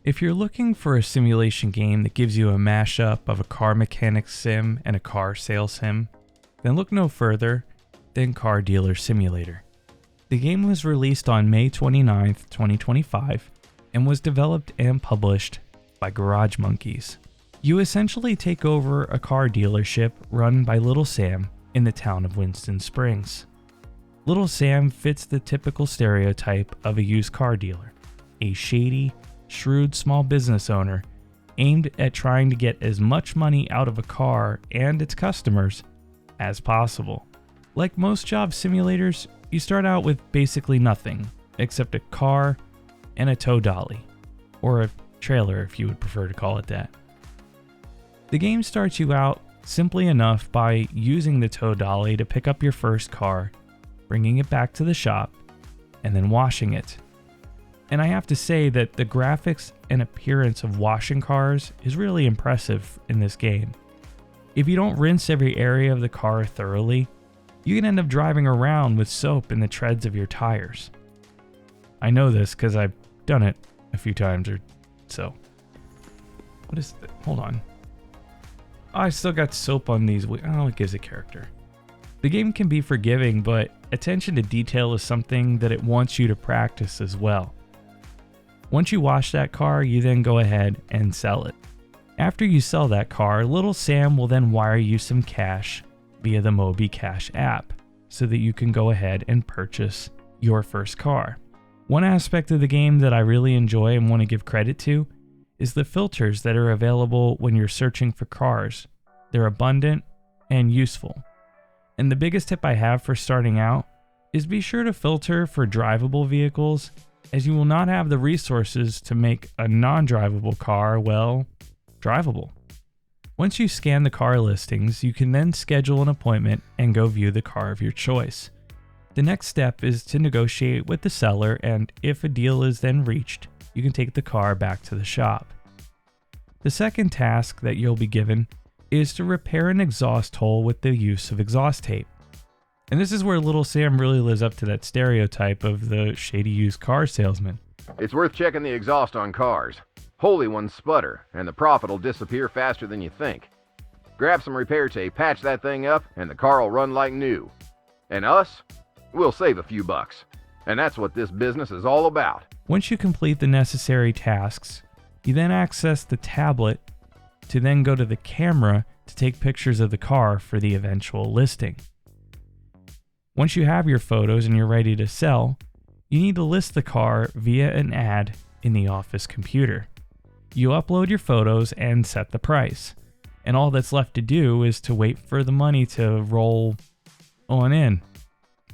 If you're looking for a simulation game that gives you a mashup of a car mechanics sim and a car sales sim, then look no further than Car Dealer Simulator. The game was released on May 29, 2025, and was developed and published by Garage Monkeys. You essentially take over a car dealership run by Little Sam in the town of Winston Springs. Little Sam fits the typical stereotype of a used car dealer, a shady, shrewd small business owner aimed at trying to get as much money out of a car and its customers as possible. Like most job simulators, you start out with basically nothing except a car and a tow dolly, or a trailer if you would prefer to call it that. The game starts you out simply enough by using the tow dolly to pick up your first car, bringing it back to the shop, and then washing it. And I have to say that the graphics and appearance of washing cars is really impressive in this game. If you don't rinse every area of the car thoroughly, you can end up driving around with soap in the treads of your tires. I know this because I've done it a few times or so. What is that? Hold on. Oh, I still got soap on these. Oh, it gives a character. The game can be forgiving, but attention to detail is something that it wants you to practice as well. Once you wash that car, you then go ahead and sell it. After you sell that car, Little Sam will then wire you some cash via the Moby Cash app so that you can go ahead and purchase your first car. One aspect of the game that I really enjoy and want to give credit to is the filters that are available when you're searching for cars. They're abundant and useful. And the biggest tip I have for starting out is be sure to filter for drivable vehicles, as you will not have the resources to make a non-drivable car, well, drivable. Once you scan the car listings, you can then schedule an appointment and go view the car of your choice. The next step is to negotiate with the seller, and if a deal is then reached, you can take the car back to the shop. The second task that you'll be given is to repair an exhaust hole with the use of exhaust tape. And this is where Little Sam really lives up to that stereotype of the shady used car salesman. It's worth checking the exhaust on cars. Holy ones sputter, and the profit will disappear faster than you think. Grab some repair tape, patch that thing up, and the car will run like new. And us? We'll save a few bucks. And that's what this business is all about. Once you complete the necessary tasks, you then access the tablet to then go to the camera to take pictures of the car for the eventual listing. Once you have your photos and you're ready to sell, you need to list the car via an ad in the office computer. You upload your photos and set the price, and all that's left to do is to wait for the money to roll on in.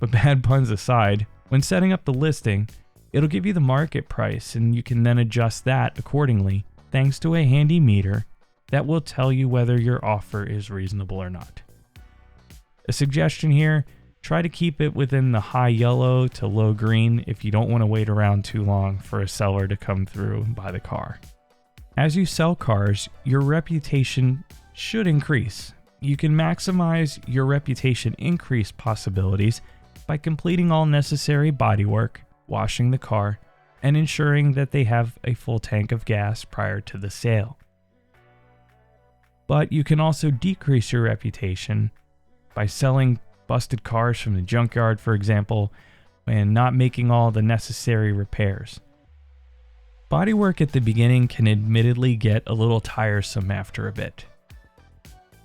But bad puns aside, when setting up the listing, it'll give you the market price, and you can then adjust that accordingly thanks to a handy meter that will tell you whether your offer is reasonable or not. A suggestion here, try to keep it within the high yellow to low green if you don't want to wait around too long for a seller to come through and buy the car. As you sell cars, your reputation should increase. You can maximize your reputation increase possibilities by completing all necessary bodywork, washing the car, and ensuring that they have a full tank of gas prior to the sale. But you can also decrease your reputation by selling busted cars from the junkyard, for example, and not making all the necessary repairs. Bodywork at the beginning can admittedly get a little tiresome after a bit,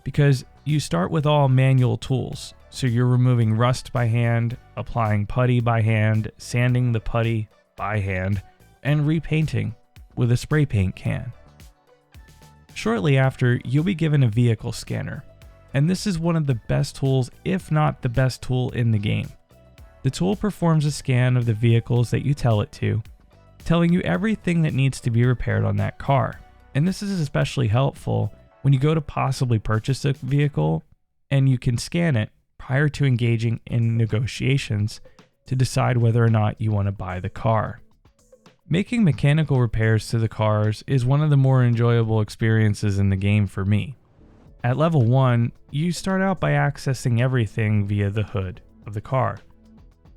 because you start with all manual tools, so you're removing rust by hand, applying putty by hand, sanding the putty by hand, and repainting with a spray paint can. Shortly after, you'll be given a vehicle scanner, and this is one of the best tools, if not the best tool in the game. The tool performs a scan of the vehicles that you tell it to, telling you everything that needs to be repaired on that car. And this is especially helpful when you go to possibly purchase a vehicle and you can scan it prior to engaging in negotiations to decide whether or not you want to buy the car. Making mechanical repairs to the cars is one of the more enjoyable experiences in the game for me. At level 1, you start out by accessing everything via the hood of the car.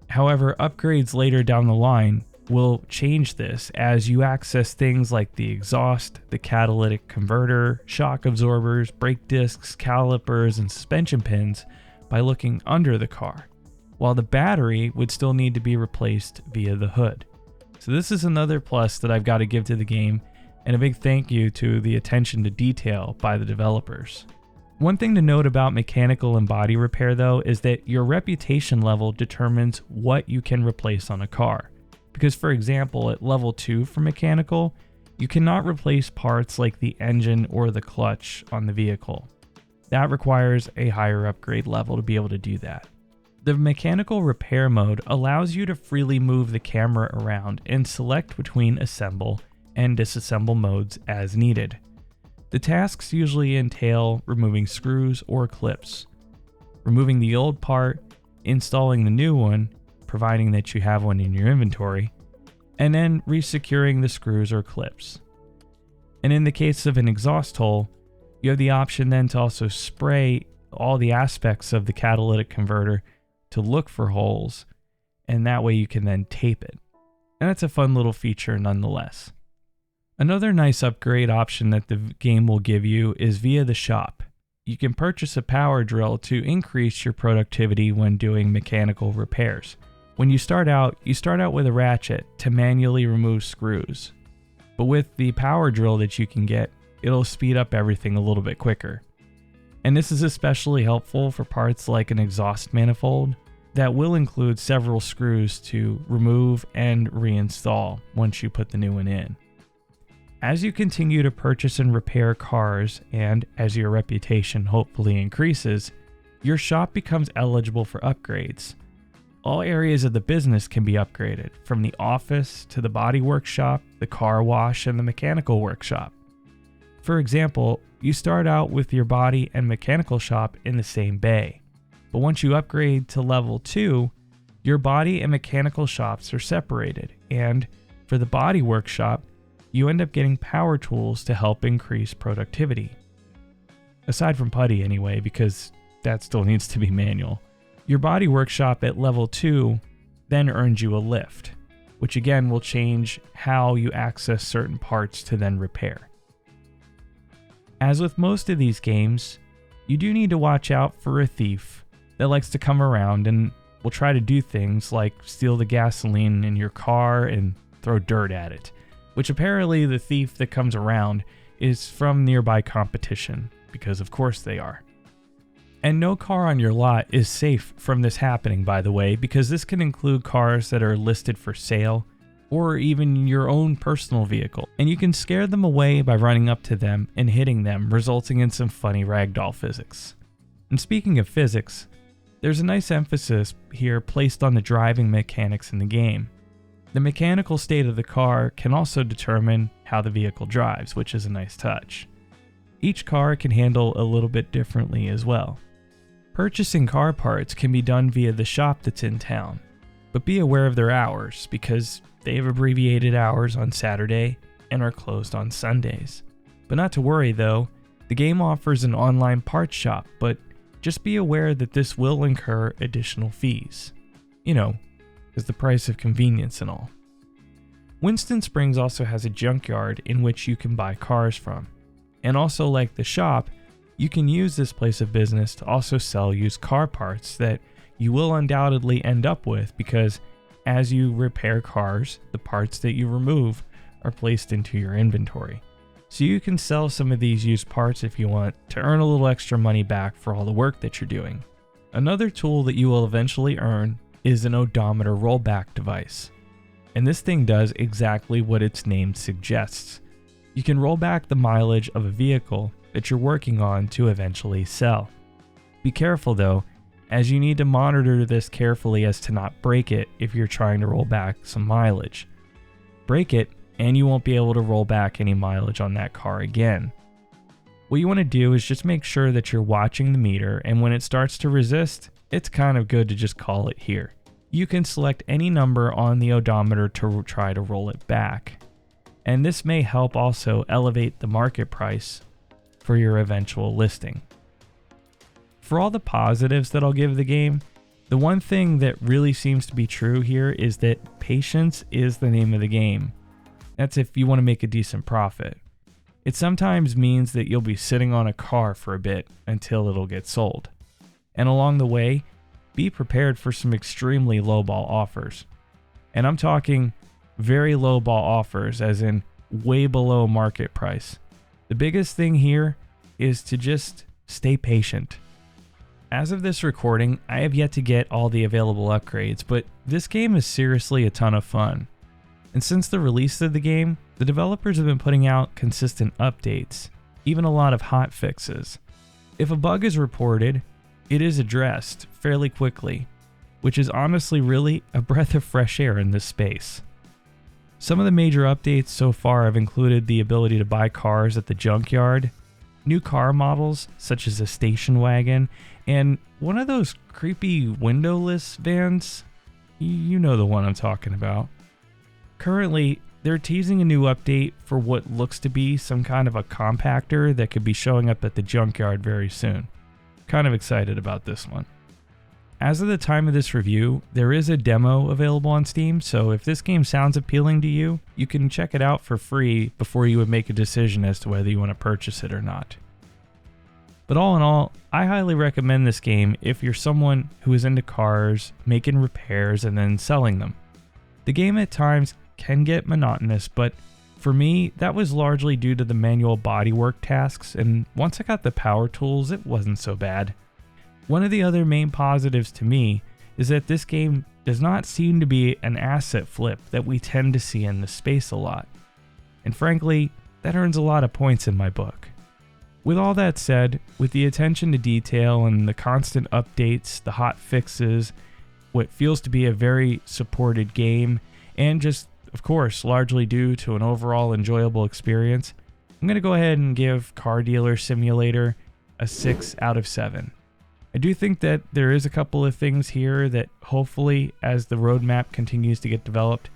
However, upgrades later down the line will change this as you access things like the exhaust, the catalytic converter, shock absorbers, brake discs, calipers, and suspension pins by looking under the car, while the battery would still need to be replaced via the hood. So this is another plus that I've got to give to the game, and a big thank you to the attention to detail by the developers. One thing to note about mechanical and body repair though is that your reputation level determines what you can replace on a car. Because for example, at level 2 for mechanical, you cannot replace parts like the engine or the clutch on the vehicle. That requires a higher upgrade level to be able to do that. The mechanical repair mode allows you to freely move the camera around and select between assemble and disassemble modes as needed. The tasks usually entail removing screws or clips, removing the old part, installing the new one, providing that you have one in your inventory, and then resecuring the screws or clips. And in the case of an exhaust hole, you have the option then to also spray all the aspects of the catalytic converter to look for holes, and that way you can then tape it. And that's a fun little feature nonetheless. Another nice upgrade option that the game will give you is via the shop. You can purchase a power drill to increase your productivity when doing mechanical repairs. When you start out with a ratchet to manually remove screws. But with the power drill that you can get, it'll speed up everything a little bit quicker. And this is especially helpful for parts like an exhaust manifold that will include several screws to remove and reinstall once you put the new one in. As you continue to purchase and repair cars, and as your reputation hopefully increases, your shop becomes eligible for upgrades. All areas of the business can be upgraded, from the office to the body workshop, the car wash, and the mechanical workshop. For example, you start out with your body and mechanical shop in the same bay, but once you upgrade to level 2, your body and mechanical shops are separated, and for the body workshop, you end up getting power tools to help increase productivity. Aside from putty anyway, because that still needs to be manual. Your body workshop at level 2 then earns you a lift, which again will change how you access certain parts to then repair. As with most of these games, you do need to watch out for a thief that likes to come around and will try to do things like steal the gasoline in your car and throw dirt at it, which apparently the thief that comes around is from nearby competition, because of course they are. And no car on your lot is safe from this happening, by the way, because this can include cars that are listed for sale, or even your own personal vehicle, and you can scare them away by running up to them and hitting them, resulting in some funny ragdoll physics. And speaking of physics, there's a nice emphasis here placed on the driving mechanics in the game. The mechanical state of the car can also determine how the vehicle drives, which is a nice touch. Each car can handle a little bit differently as well. Purchasing car parts can be done via the shop that's in town, but be aware of their hours because they have abbreviated hours on Saturday and are closed on Sundays. But not to worry though, the game offers an online parts shop, but just be aware that this will incur additional fees. You know, is the price of convenience and all. Winston Springs also has a junkyard in which you can buy cars from. And also like the shop, you can use this place of business to also sell used car parts that you will undoubtedly end up with because as you repair cars, the parts that you remove are placed into your inventory. So you can sell some of these used parts if you want to earn a little extra money back for all the work that you're doing. Another tool that you will eventually earn is an odometer rollback device. And this thing does exactly what its name suggests. You can roll back the mileage of a vehicle that you're working on to eventually sell. Be careful though, as you need to monitor this carefully as to not break it if you're trying to roll back some mileage. Break it and you won't be able to roll back any mileage on that car again. What you want to do is just make sure that you're watching the meter, and when it starts to resist, it's kind of good to just call it here. You can select any number on the odometer to try to roll it back. And this may help also elevate the market price for your eventual listing. For all the positives that I'll give the game, The one thing that really seems to be true here is that patience is the name of the game. That's if you want to make a decent profit. It sometimes means that you'll be sitting on a car for a bit until it'll get sold. And along the way, be prepared for some extremely lowball offers. And I'm talking very lowball offers, as in way below market price. The biggest thing here is to just stay patient. As of this recording, I have yet to get all the available upgrades, but this game is seriously a ton of fun. And since the release of the game, the developers have been putting out consistent updates, even a lot of hot fixes. If a bug is reported, it is addressed fairly quickly, which is honestly really a breath of fresh air in this space. Some of the major updates so far have included the ability to buy cars at the junkyard, new car models such as a station wagon, and one of those creepy windowless vans. You know the one I'm talking about. Currently, they're teasing a new update for what looks to be some kind of a compactor that could be showing up at the junkyard very soon. Kind of excited about this one. As of the time of this review, there is a demo available on Steam, so if this game sounds appealing to you, you can check it out for free before you would make a decision as to whether you want to purchase it or not. But all in all, I highly recommend this game if you're someone who is into cars, making repairs, and then selling them. The game at times can get monotonous, but for me, that was largely due to the manual bodywork tasks, and once I got the power tools, it wasn't so bad. One of the other main positives to me is that this game does not seem to be an asset flip that we tend to see in the space a lot. And frankly, that earns a lot of points in my book. With all that said, with the attention to detail and the constant updates, the hot fixes, what feels to be a very supported game, and just, of course, largely due to an overall enjoyable experience, I'm going to go ahead and give Car Dealer Simulator a 6 out of 7. I do think that there is a couple of things here that hopefully, as the roadmap continues to get developed,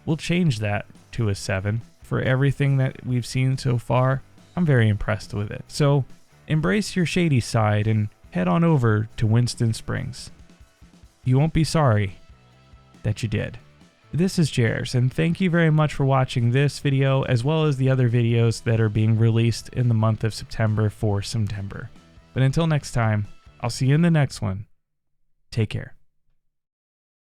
will change that to a 7. For everything that we've seen so far, I'm very impressed with it. So embrace your shady side and head on over to Winston Springs. You won't be sorry that you did. This is Jerz, and thank you very much for watching this video as well as the other videos that are being released in the month of September for September. But until next time, I'll see you in the next one. Take care.